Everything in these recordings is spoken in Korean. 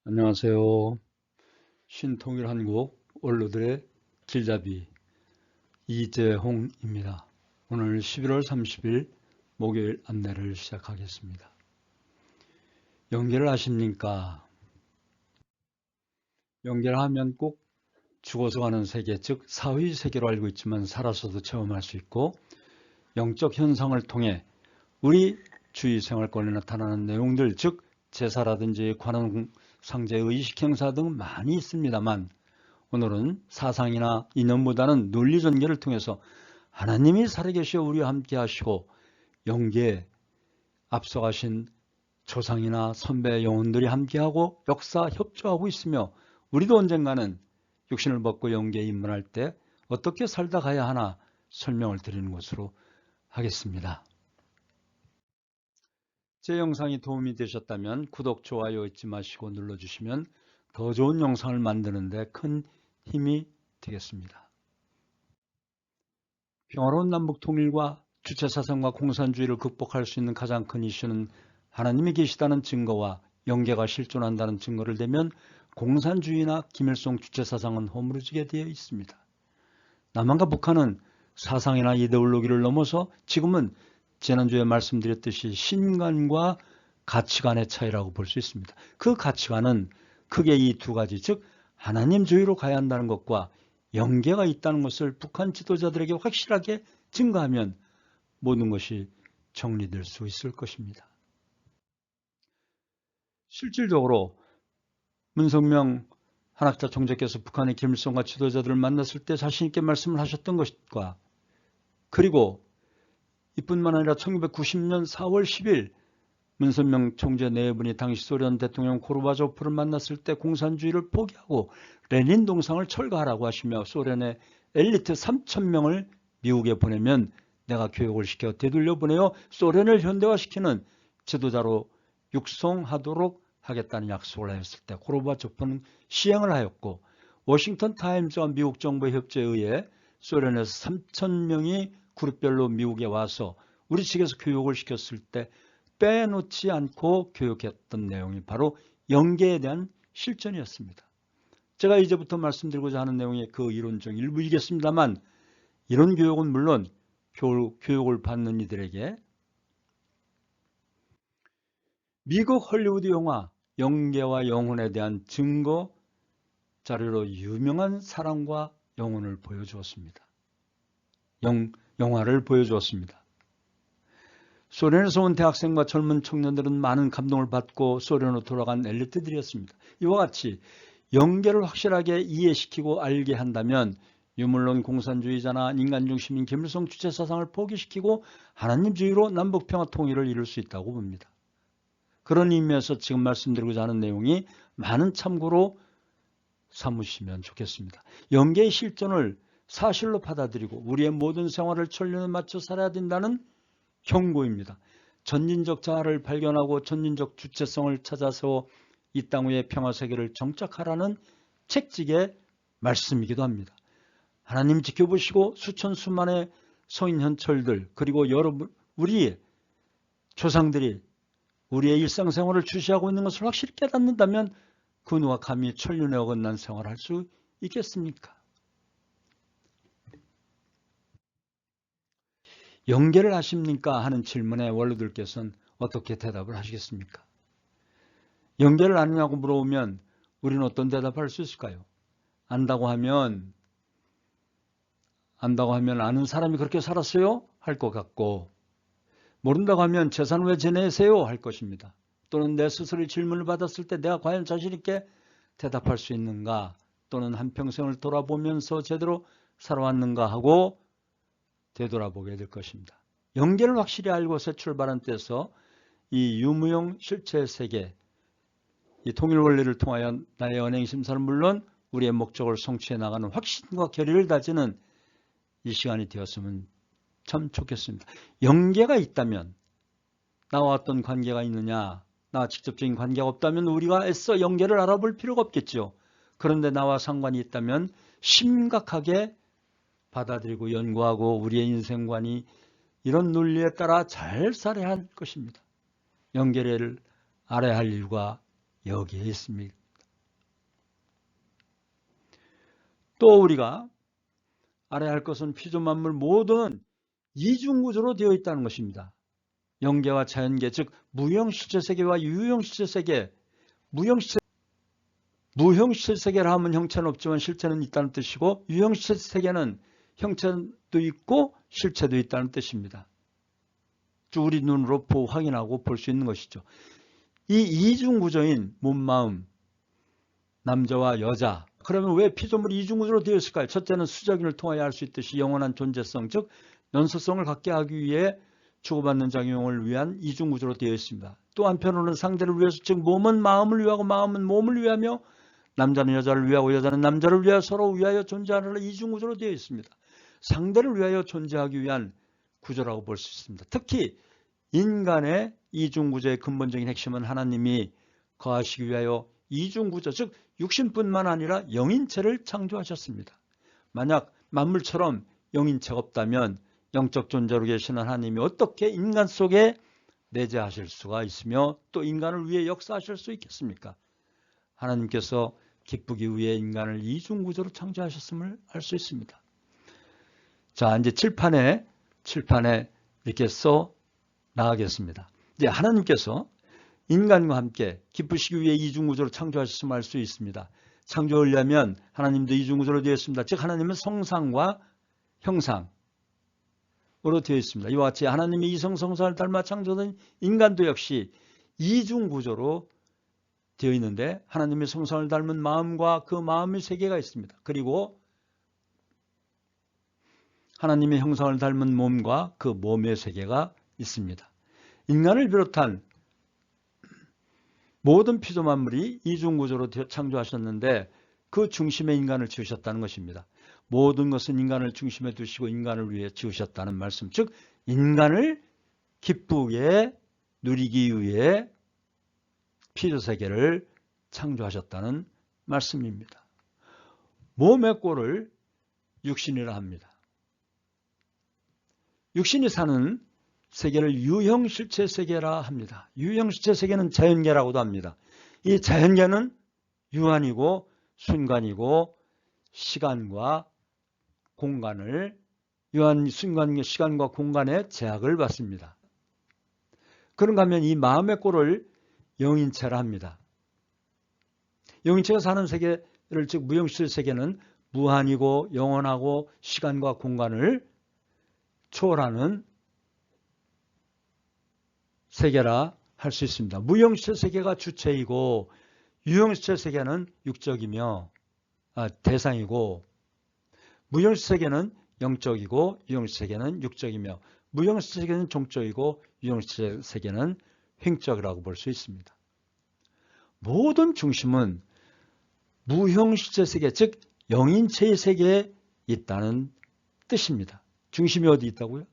안녕하세요. 신통일한국 원로들의 길잡이 이재홍입니다. 오늘 11월 30일 목요일 안내를 시작하겠습니다. 연계를 아십니까? 연계를 하면 꼭 죽어서 가는 세계, 즉 사의 세계로 알고 있지만 살아서도 체험할 수 있고 영적 현상을 통해 우리 주위 생활권에 나타나는 내용들, 즉 제사라든지 관원 상제 의식 행사 등 많이 있습니다만 오늘은 사상이나 이념보다는 논리 전개를 통해서 하나님이 살아계시어 우리와 함께 하시고 영계에 앞서가신 조상이나 선배 영혼들이 함께하고 역사 협조하고 있으며 우리도 언젠가는 육신을 벗고 영계에 입문할 때 어떻게 살다 가야 하나 설명을 드리는 것으로 하겠습니다. 제 영상이 도움이 되셨다면 구독, 좋아요 잊지 마시고 눌러주시면 더 좋은 영상을 만드는 데 큰 힘이 되겠습니다. 평화로운 남북 통일과 주체사상과 공산주의를 극복할 수 있는 가장 큰 이슈는 하나님이 계시다는 증거와 영계가 실존한다는 증거를 대면 공산주의나 김일성 주체사상은 허물어지게 되어 있습니다. 남한과 북한은 사상이나 이데올로기를 넘어서 지금은 지난주에 말씀드렸듯이 신간과 가치관의 차이라고 볼 수 있습니다. 그 가치관은 크게 이 두 가지, 즉 하나님주의로 가야 한다는 것과 영계가 있다는 것을 북한 지도자들에게 확실하게 증거하면 모든 것이 정리될 수 있을 것입니다. 실질적으로 문성명 한학자 총재께서 북한의 김일성과 지도자들을 만났을 때 자신 있게 말씀을 하셨던 것과 그리고 이뿐만 아니라 1990년 4월 10일 문선명 총재 네 분이 당시 소련 대통령 고르바초프를 만났을 때 공산주의를 포기하고 레닌 동상을 철거하라고 하시며 소련의 엘리트 3,000명을 미국에 보내면 내가 교육을 시켜 되돌려 보내어 소련을 현대화시키는 지도자로 육성하도록 하겠다는 약속을 하였을 때 고르바초프는 시행을 하였고 워싱턴 타임즈와 미국 정부의 협조에 의해 소련에서 3,000명이 그룹별로 미국에 와서 우리 측에서 교육을 시켰을 때 빼놓지 않고 교육했던 내용이 바로 영계에 대한 실전이었습니다. 제가 이제부터 말씀드리고자 하는 내용이 그 이론 중 일부이겠습니다만 이런 교육은 물론 교육을 받는 이들에게 미국 헐리우드 영화 영계와 영혼에 대한 증거 자료로 유명한 사랑과 영혼을 보여주었습니다. 영화를 보여주었습니다. 소련에서 온 대학생과 젊은 청년들은 많은 감동을 받고 소련으로 돌아간 엘리트들이었습니다. 이와 같이 영계를 확실하게 이해시키고 알게 한다면 유물론 공산주의자나 인간중심인 김일성 주체사상을 포기시키고 하나님주의로 남북평화 통일을 이룰 수 있다고 봅니다. 그런 의미에서 지금 말씀드리고자 하는 내용이 많은 참고로 삼으시면 좋겠습니다. 영계의 실존을 사실로 받아들이고 우리의 모든 생활을 천륜에 맞춰 살아야 된다는 경고입니다. 전진적 자아를 발견하고 전진적 주체성을 찾아서 이 땅 위의 평화세계를 정착하라는 책직의 말씀이기도 합니다. 하나님 지켜보시고 수천 수만의 성인 현철들 그리고 여러분 우리의 조상들이 우리의 일상생활을 주시하고 있는 것을 확실히 깨닫는다면 그 누가 감히 천륜에 어긋난 생활을 할 수 있겠습니까? 영계를 아십니까? 하는 질문에 원로들께서는 어떻게 대답을 하시겠습니까? 영계를 아느냐고 물어보면 우리는 어떤 대답을 할 수 있을까요? 안다고 하면 아는 사람이 그렇게 살았어요? 할 것 같고 모른다고 하면 재산을 왜 지내세요? 할 것입니다. 또는 내 스스로 질문을 받았을 때 내가 과연 자신 있게 대답할 수 있는가 또는 한평생을 돌아보면서 제대로 살아왔는가 하고 되돌아보게 될 것입니다. 영계를 확실히 알고서 출발한 때에서 이 유무형 실체 세계, 이 통일 원리를 통하여 나의 언행 심사는 물론 우리의 목적을 성취해 나가는 확신과 결의를 다지는 이 시간이 되었으면 참 좋겠습니다. 영계가 있다면 나와 어떤 관계가 있느냐, 나와 직접적인 관계가 없다면 우리가 애써 영계를 알아볼 필요가 없겠죠. 그런데 나와 상관이 있다면 심각하게 받아들이고 연구하고 우리의 인생관이 이런 논리에 따라 잘 살아야 할 것입니다. 영계를 알아야 할 이유가 여기에 있습니다. 또 우리가 알아야 할 것은 피조 만물 모두는 이중구조로 되어 있다는 것입니다. 영계와 자연계, 즉 무형실체세계와 유형실체세계, 무형실체세계라 하면 형체는 없지만 실체는 있다는 뜻이고, 유형실체세계는 형체도 있고 실체도 있다는 뜻입니다. 우리 눈으로 확인하고 볼 수 있는 것이죠. 이 이중구조인 몸, 마음, 남자와 여자, 그러면 왜 피조물이 이중구조로 되어 있을까요? 첫째는 수적인을 통하여 알 수 있듯이 영원한 존재성, 즉 연소성을 갖게 하기 위해 주고받는 작용을 위한 이중구조로 되어 있습니다. 또 한편으로는 상대를 위해서, 즉 몸은 마음을 위하고 마음은 몸을 위하며 남자는 여자를 위하고 여자는 남자를 위하여 서로 위하여 존재하는 이중구조로 되어 있습니다. 상대를 위하여 존재하기 위한 구조라고 볼 수 있습니다. 특히 인간의 이중구조의 근본적인 핵심은 하나님이 거하시기 위하여 이중구조, 즉 육신뿐만 아니라 영인체를 창조하셨습니다. 만약 만물처럼 영인체가 없다면 영적 존재로 계시는 하나님이 어떻게 인간 속에 내재하실 수가 있으며 또 인간을 위해 역사하실 수 있겠습니까? 하나님께서 기쁘기 위해 인간을 이중구조로 창조하셨음을 알 수 있습니다. 자, 이제 칠판에 이렇게 써 나가겠습니다. 이제 하나님께서 인간과 함께 기쁘시기 위해 이중구조로 창조하셨음을 알 수 있습니다. 창조하려면 하나님도 이중구조로 되어 있습니다. 즉 하나님은 성상과 형상으로 되어 있습니다. 이와 같이 하나님의 이성성상을 닮아 창조된 인간도 역시 이중구조로 되어 있는데, 하나님의 성상을 닮은 마음과 그 마음의 세계가 있습니다. 그리고 하나님의 형상을 닮은 몸과 그 몸의 세계가 있습니다. 인간을 비롯한 모든 피조 만물이 이중구조로 창조하셨는데 그 중심에 인간을 지으셨다는 것입니다. 모든 것은 인간을 중심에 두시고 인간을 위해 지으셨다는 말씀, 즉 인간을 기쁘게 누리기 위해 피조세계를 창조하셨다는 말씀입니다. 몸의 꼴을 육신이라 합니다. 육신이 사는 세계를 유형실체 세계라 합니다. 유형실체 세계는 자연계라고도 합니다. 이 자연계는 유한이고 순간이고 시간과 공간을, 유한, 순간, 시간과 공간의 제약을 받습니다. 그런가 하면 이 마음의 꼴을 영인체라 합니다. 영인체가 사는 세계를, 즉 무형실체 세계는 무한이고 영원하고 시간과 공간을 초월하는 세계라 할 수 있습니다. 무형실체 세계가 주체이고 유형실체 세계는 육적이며 대상이고, 무형실체 세계는 영적이고 유형실체 세계는 육적이며, 무형실체 세계는 종적이고 유형실체 세계는 횡적이라고 볼 수 있습니다. 모든 중심은 무형실체 세계, 즉 영인체의 세계에 있다는 뜻입니다. 중심이 어디 있다고요?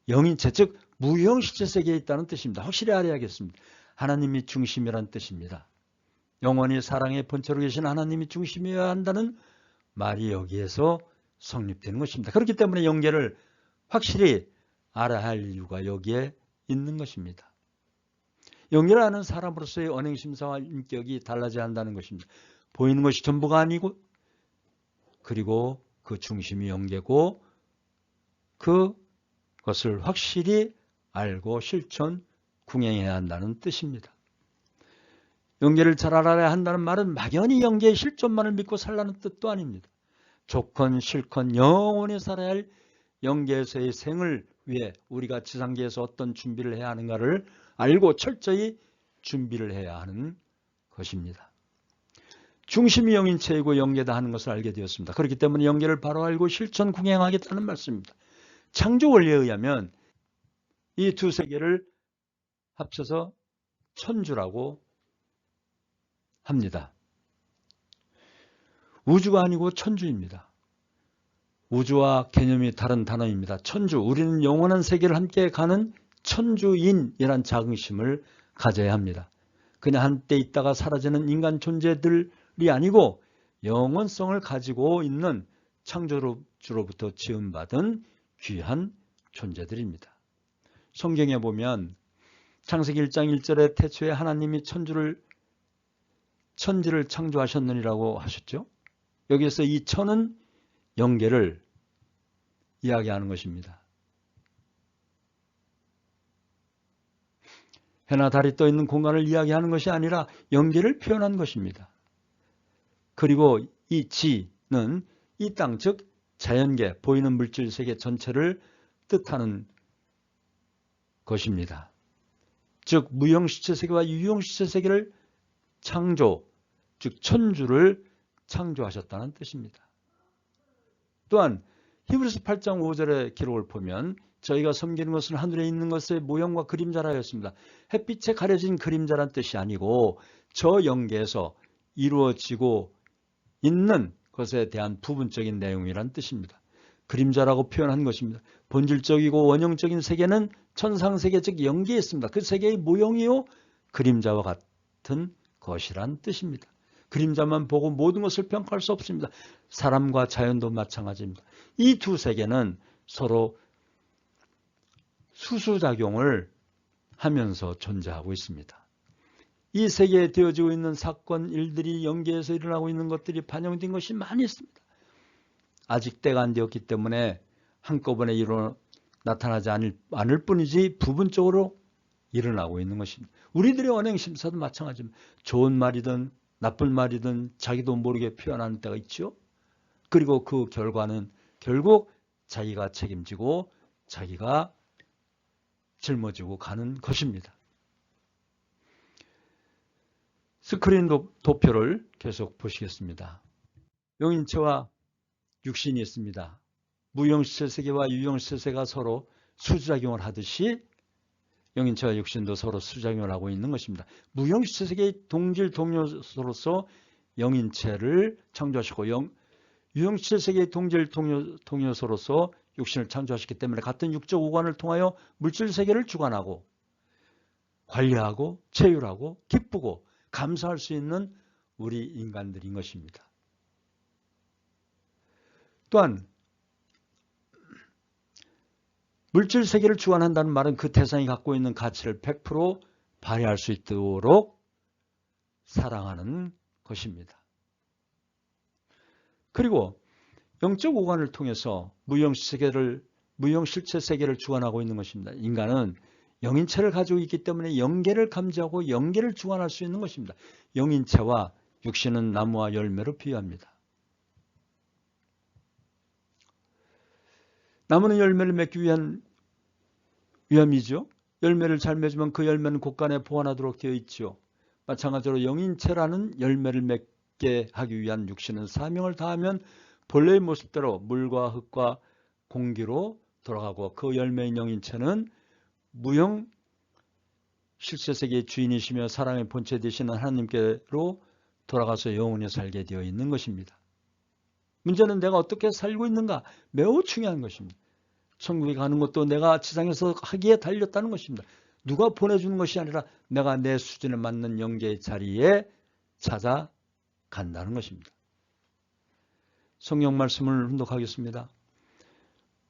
영인체, 즉 무형실체 세계에 있다는 뜻입니다. 확실히 알아야겠습니다. 하나님이 중심이란 뜻입니다. 영원히 사랑의 본체로 계신 하나님이 중심이어야 한다는 말이 여기에서 성립되는 것입니다. 그렇기 때문에 영계를 확실히 알아야 할 이유가 여기에 있는 것입니다. 영계를 아는 사람으로서의 언행심사와 인격이 달라져야 한다는 것입니다. 보이는 것이 전부가 아니고, 그리고 그 중심이 영계고 그것을 확실히 알고 실천, 궁행해야 한다는 뜻입니다. 영계를 잘 알아야 한다는 말은 막연히 영계의 실존만을 믿고 살라는 뜻도 아닙니다. 좋건 싫건 영원히 살아야 할 영계에서의 생을 위해 우리가 지상계에서 어떤 준비를 해야 하는가를 알고 철저히 준비를 해야 하는 것입니다. 중심이 영인체이고 영계다 하는 것을 알게 되었습니다. 그렇기 때문에 영계를 바로 알고 실천, 궁행하겠다는 말씀입니다. 창조 원리에 의하면 이 두 세계를 합쳐서 천주라고 합니다. 우주가 아니고 천주입니다. 우주와 개념이 다른 단어입니다. 천주, 우리는 영원한 세계를 함께 가는 천주인이란 자긍심을 가져야 합니다. 그냥 한때 있다가 사라지는 인간 존재들이 아니고 영원성을 가지고 있는 창조주로부터 지음받은 귀한 존재들입니다. 성경에 보면 창세기 1장 1절에 태초에 하나님이 천지를 창조하셨느니라고 하셨죠. 여기에서 이 천은 영계를 이야기하는 것입니다. 해나 달이 떠 있는 공간을 이야기하는 것이 아니라 영계를 표현한 것입니다. 그리고 이 지는 이 땅, 즉 자연계, 보이는 물질 세계 전체를 뜻하는 것입니다. 즉 무형실체 세계와 유형실체 세계를 창조, 즉 천주를 창조하셨다는 뜻입니다. 또한 히브리서 8장 5절의 기록을 보면 저희가 섬기는 것은 하늘에 있는 것의 모형과 그림자라 하였습니다. 햇빛에 가려진 그림자란 뜻이 아니고 저 영계에서 이루어지고 있는 것에 대한 부분적인 내용이란 뜻입니다. 그림자라고 표현한 것입니다. 본질적이고 원형적인 세계는 천상세계 즉 영계에 있습니다. 그 세계의 모형이요 그림자와 같은 것이란 뜻입니다. 그림자만 보고 모든 것을 평가할 수 없습니다. 사람과 자연도 마찬가지입니다. 이 두 세계는 서로 수수작용을 하면서 존재하고 있습니다. 이 세계에 되어지고 있는 사건, 일들이 영계에서 일어나고 있는 것들이 반영된 것이 많이 있습니다. 아직 때가 안 되었기 때문에 한꺼번에 나타나지 않을 뿐이지 부분적으로 일어나고 있는 것입니다. 우리들의 언행심사도 마찬가지입니다. 좋은 말이든 나쁜 말이든 자기도 모르게 표현하는 때가 있죠. 그리고 그 결과는 결국 자기가 책임지고 자기가 짊어지고 가는 것입니다. 스크린 도표를 계속 보시겠습니다. 영인체와 육신이 있습니다. 무형실체 세계와 유형실체 세계가 서로 수작용을 하듯이 영인체와 육신도 서로 수작용을 하고 있는 것입니다. 무형실체 세계의 동질 동요소로서 영인체를 창조하시고 유형실체 세계의 동질 동요소로서 육신을 창조하셨기 때문에 같은 육적 오관을 통하여 물질 세계를 주관하고 관리하고 체휼하고 기쁘고 감사할 수 있는 우리 인간들인 것입니다. 또한 물질 세계를 주관한다는 말은 그 대상이 갖고 있는 가치를 100% 발휘할 수 있도록 사랑하는 것입니다. 그리고 영적 오관을 통해서 무형실체 세계를 주관하고 있는 것입니다. 인간은 영인체를 가지고 있기 때문에 영계를 감지하고 영계를 주관할 수 있는 것입니다. 영인체와 육신은 나무와 열매로 비유합니다. 나무는 열매를 맺기 위한 위함이죠. 열매를 잘 맺으면 그 열매는 곳간에 보관하도록 되어 있죠. 마찬가지로 영인체라는 열매를 맺게 하기 위한 육신은 사명을 다하면 본래의 모습대로 물과 흙과 공기로 돌아가고 그 열매인 영인체는 무형 실체세계의 주인이시며 사랑의 본체 되시는 하나님께로 돌아가서 영원히 살게 되어 있는 것입니다. 문제는 내가 어떻게 살고 있는가 매우 중요한 것입니다. 천국에 가는 것도 내가 지상에서 하기에 달렸다는 것입니다. 누가 보내주는 것이 아니라 내가 내 수준에 맞는 영계의 자리에 찾아간다는 것입니다. 성경 말씀을 훈독하겠습니다.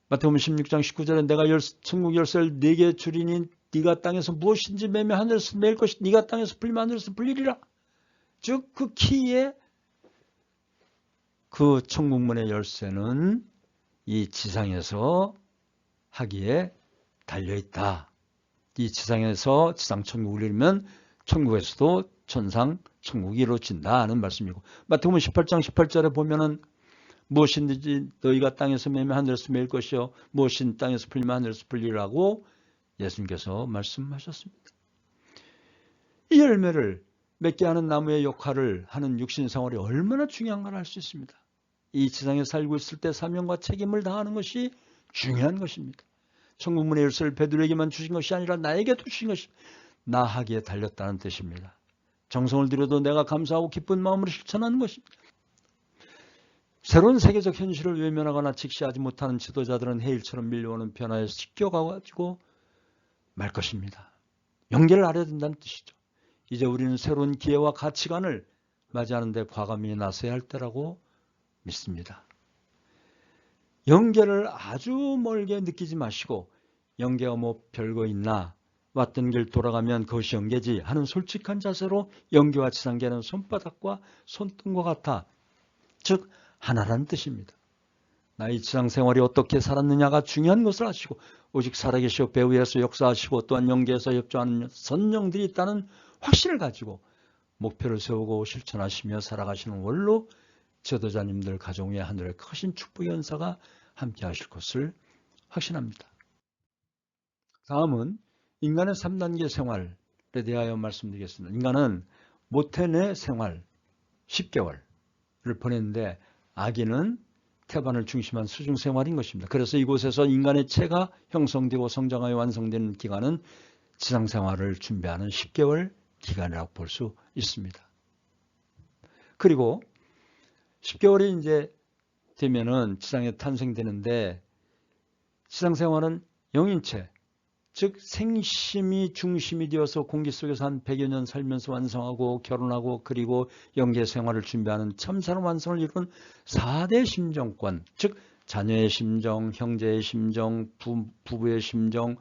마태복음 16장 19절에 내가 천국 열쇠를 네게 주리니 네가 땅에서 무엇인지 매면 하늘에서 매일 것이 네가 땅에서 풀리면 하늘에서 풀리리라. 즉 그 키에 그 천국문의 열쇠는 이 지상에서 하기에 달려있다. 이 지상에서 지상 천국을 이루면 천국에서도 천상 천국이 이루어진다 하는 말씀이고 마태복음 18장 18절에 보면은 무엇인지 너희가 땅에서 매면 하늘에서 매일 것이요 무엇인 땅에서 풀리면 하늘에서 풀리라고 예수님께서 말씀하셨습니다. 이 열매를 맺게 하는 나무의 역할을 하는 육신생활이 얼마나 중요한가를 알 수 있습니다. 이 지상에 살고 있을 때 사명과 책임을 다하는 것이 중요한 것입니다. 천국문의 열쇠를 베드로에게만 주신 것이 아니라 나에게도 주신 것입니다. 나 하기에 달렸다는 뜻입니다. 정성을 들여도 내가 감사하고 기쁜 마음으로 실천하는 것입니다. 새로운 세계적 현실을 외면하거나 직시하지 못하는 지도자들은 해일처럼 밀려오는 변화에 씻겨가지고 말 것입니다. 영계를 알아야 된다는 뜻이죠. 이제 우리는 새로운 기회와 가치관을 맞이하는 데 과감히 나서야 할 때라고 믿습니다. 영계를 아주 멀게 느끼지 마시고 영계가 뭐 별거 있나 왔던 길 돌아가면 그것이 영계지 하는 솔직한 자세로 영계와 지상계는 손바닥과 손등과 같아 즉 하나라는 뜻입니다. 나의 지상 생활이 어떻게 살았느냐가 중요한 것을 아시고 오직 살아계시고 배후에서 역사하시고 또한 영계에서 협조하는 선영들이 있다는 확신을 가지고 목표를 세우고 실천하시며 살아가시는 원로 지도자님들 가정 위에 하늘의 크신 축복의 은사가 함께 하실 것을 확신합니다. 다음은 인간의 3단계 생활에 대하여 말씀드리겠습니다. 인간은 모태내 생활 10개월을 보냈는데 아기는 태반을 중심한 수중생활인 것입니다. 그래서 이곳에서 인간의 체가 형성되고 성장하여 완성되는 기간은 지상생활을 준비하는 10개월 기간이라고 볼 수 있습니다. 그리고 10개월이 이제 되면은 지상에 탄생되는데 지상생활은 영인체, 즉 생심이 중심이 되어서 공기 속에서 한 100여 년 살면서 완성하고 결혼하고 그리고 영계 생활을 준비하는 참사랑 완성을 이룬 4대 심정권, 즉 자녀의 심정, 형제의 심정, 부부의 심정,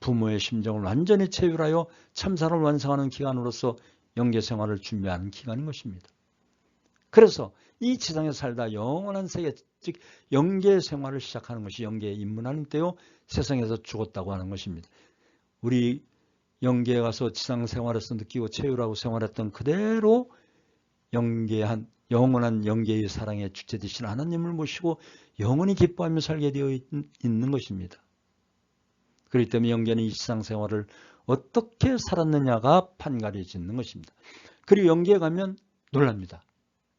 부모의 심정을 완전히 체휼하여 참사를 완성하는 기간으로서 영계 생활을 준비하는 기간인 것입니다. 그래서 이 지상에 살다 영원한 세계, 즉 영계 생활을 시작하는 것이 영계에 입문하는 때요, 세상에서 죽었다고 하는 것입니다. 우리 영계에 가서 지상 생활에서 느끼고 체휼하고 생활했던 그대로 영계한 영원한 영계의 사랑의 주체 되신 하나님을 모시고 영원히 기뻐하며 살게 되어 있는 것입니다. 그렇기 때문에 영계는 이 지상 생활을 어떻게 살았느냐가 판가리 짓는 것입니다. 그리고 영계에 가면 놀랍니다.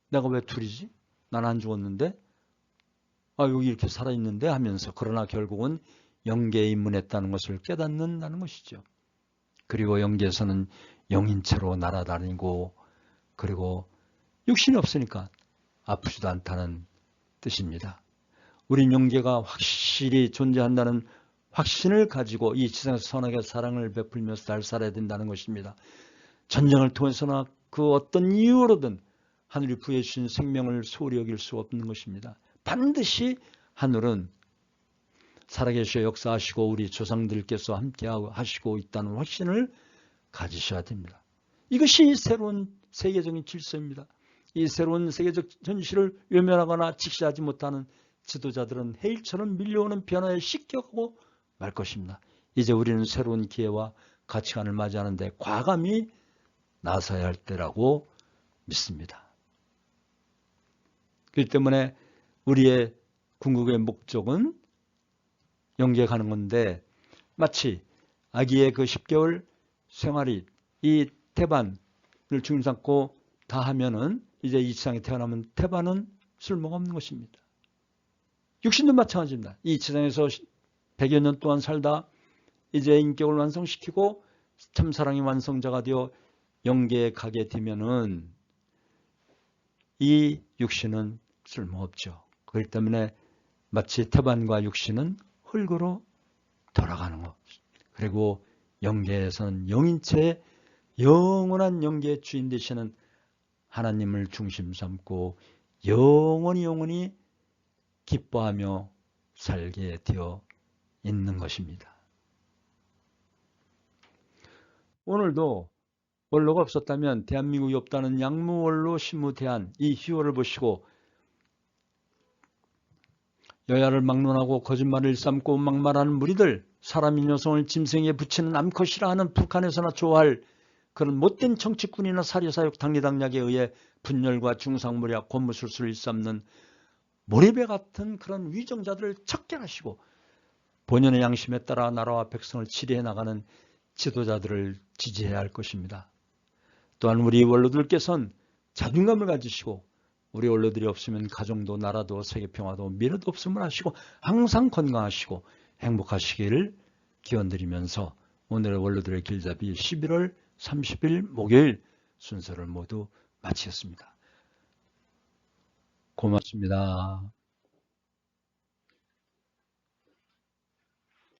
내가 왜 둘이지? 난 안 죽었는데? 여기 이렇게 살아있는데 하면서 그러나 결국은 영계에 입문했다는 것을 깨닫는다는 것이죠. 그리고 영계에서는 영인체로 날아다니고 그리고 육신이 없으니까 아프지도 않다는 뜻입니다. 우린 영계가 확실히 존재한다는 확신을 가지고 이 지상에서 선하게 사랑을 베풀면서 잘 살아야 된다는 것입니다. 전쟁을 통해서나 그 어떤 이유로든 하늘이 부여해 주신 생명을 소홀히 여길 수 없는 것입니다. 반드시 하늘은 살아계셔 역사하시고 우리 조상들께서 함께 하시고 있다는 확신을 가지셔야 됩니다. 이것이 새로운 세계적인 질서입니다. 이 새로운 세계적 현실을 외면하거나 직시하지 못하는 지도자들은 해일처럼 밀려오는 변화에 씻겨가고 말 것입니다. 이제 우리는 새로운 기회와 가치관을 맞이하는데 과감히 나서야 할 때라고 믿습니다. 그렇기 때문에 우리의 궁극의 목적은 영계에 가는 건데 마치 아기의 그 10개월 생활이 이 태반을 중심 삼고 다 하면은 이제 이 세상에 태어나면 태반은 쓸모가 없는 것입니다. 육신도 마찬가지입니다. 이 세상에서 100여 년 동안 살다 이제 인격을 완성시키고 참사랑의 완성자가 되어 영계에 가게 되면은 이 육신은 쓸모없죠. 그렇기 때문에 마치 태반과 육신은 흙으로 돌아가는 것. 그리고 영계에서는 영인체의 영원한 영계의 주인 되시는 하나님을 중심 삼고 영원히 기뻐하며 살게 되어 있는 것입니다. 오늘도 원로가 없었다면 대한민국이 없다는 양무원로 신무대한 이 희호를 보시고 여야를 막론하고 거짓말을 일삼고 막말하는 무리들, 사람인 여성을 짐승에 붙이는 암컷이라 하는 북한에서나 좋아할 그런 못된 정치꾼이나 사리사욕 당리당략에 의해 분열과 중상모략 고무술수를 일삼는 모래배 같은 그런 위정자들을 척결하시고 본연의 양심에 따라 나라와 백성을 치리해 나가는 지도자들을 지지해야 할 것입니다. 또한 우리 원로들께서는 자존감을 가지시고 우리 원로들이 없으면 가정도 나라도 세계평화도 미래도 없음을 아시고 항상 건강하시고 행복하시기를 기원드리면서 오늘의 원로들의 길잡이 11월 30일 목요일 순서를 모두 마치겠습니다. 고맙습니다.